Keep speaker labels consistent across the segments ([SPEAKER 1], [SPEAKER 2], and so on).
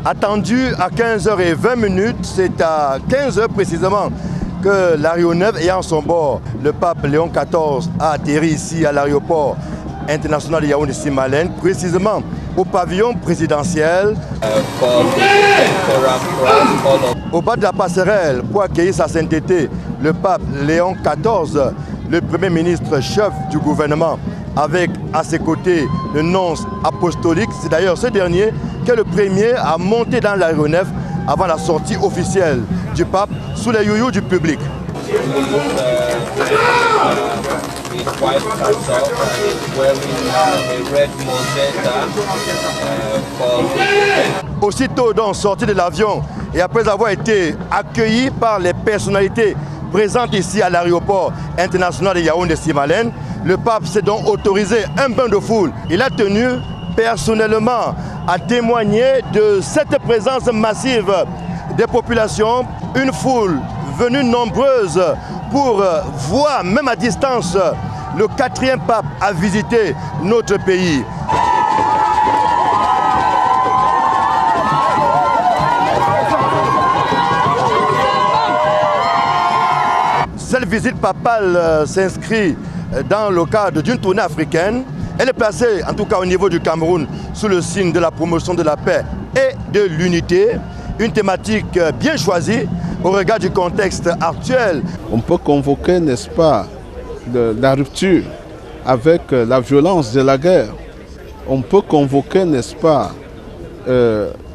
[SPEAKER 1] Attendu à 15h20, c'est à 15h précisément que l'aéronef ayant son bord, le pape Léon XIV a atterri ici à l'aéroport international de Yaoundé-Simalène, précisément au pavillon présidentiel, au bas de la passerelle pour accueillir sa sainteté, le pape Léon XIV, le premier ministre chef du gouvernement, avec à ses côtés le nonce apostolique. C'est d'ailleurs ce dernier qui est le premier à monter dans l'aéronef avant la sortie officielle du pape sous les youyous du public. Aussitôt donc sorti de l'avion et après avoir été accueilli par les personnalités présentes ici à l'aéroport international de Yaoundé-Simalène, le pape s'est donc autorisé un bain de foule. Il a tenu personnellement à témoigner de cette présence massive des populations, une foule venue nombreuse pour voir, même à distance, le 4e pape à visiter notre pays. Cette visite papale s'inscrit dans le cadre d'une tournée africaine. Elle est placée, en tout cas au niveau du Cameroun, sous le signe de la promotion de la paix et de l'unité. Une thématique bien choisie au regard du contexte actuel.
[SPEAKER 2] On peut convoquer, n'est-ce pas, la rupture avec la violence de la guerre. On peut convoquer, n'est-ce pas,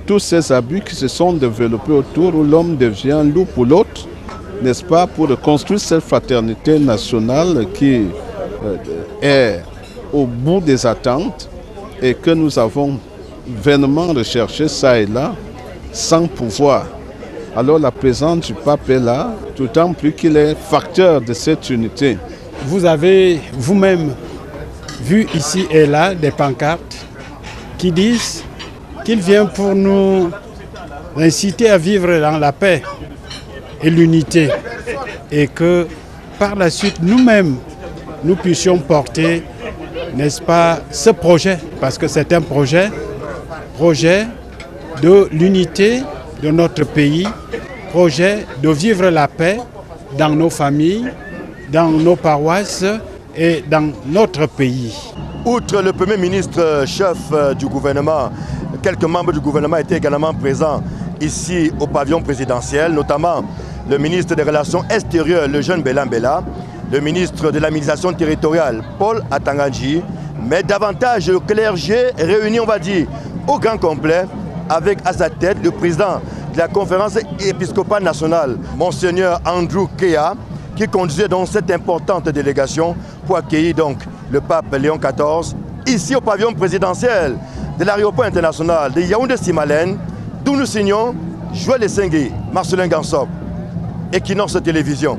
[SPEAKER 2] tous ces abus qui se sont développés autour où l'homme devient loup pour l'autre, n'est-ce pas, pour construire cette fraternité nationale qui est au bout des attentes et que nous avons vainement recherché ça et là sans pouvoir. Alors la présence du pape est là, d'autant plus qu'il est facteur de cette unité.
[SPEAKER 3] Vous avez vous-même vu ici et là des pancartes qui disent qu'il vient pour nous inciter à vivre dans la paix et l'unité et que par la suite nous-mêmes nous puissions porter, n'est-ce pas, ce projet, parce que c'est un projet de l'unité de notre pays, projet de vivre la paix dans nos familles, dans nos paroisses et dans notre pays.
[SPEAKER 1] Outre le Premier ministre chef du gouvernement, quelques membres du gouvernement étaient également présents ici au pavillon présidentiel, notamment le ministre des Relations extérieures, le jeune Bélan Béla, le ministre de l'administration territoriale, Paul Atanganji, mais davantage le clergé réuni, on va dire, au grand complet, avec à sa tête le président de la conférence épiscopale nationale, Monseigneur Andrew Kea, qui conduisait donc cette importante délégation pour accueillir donc le pape Léon XIV ici au pavillon présidentiel de l'aéroport international de Yaoundé-Simalène, d'où nous signons Joël Essengui, Marcelin Gansop, Equinoxe Télévision.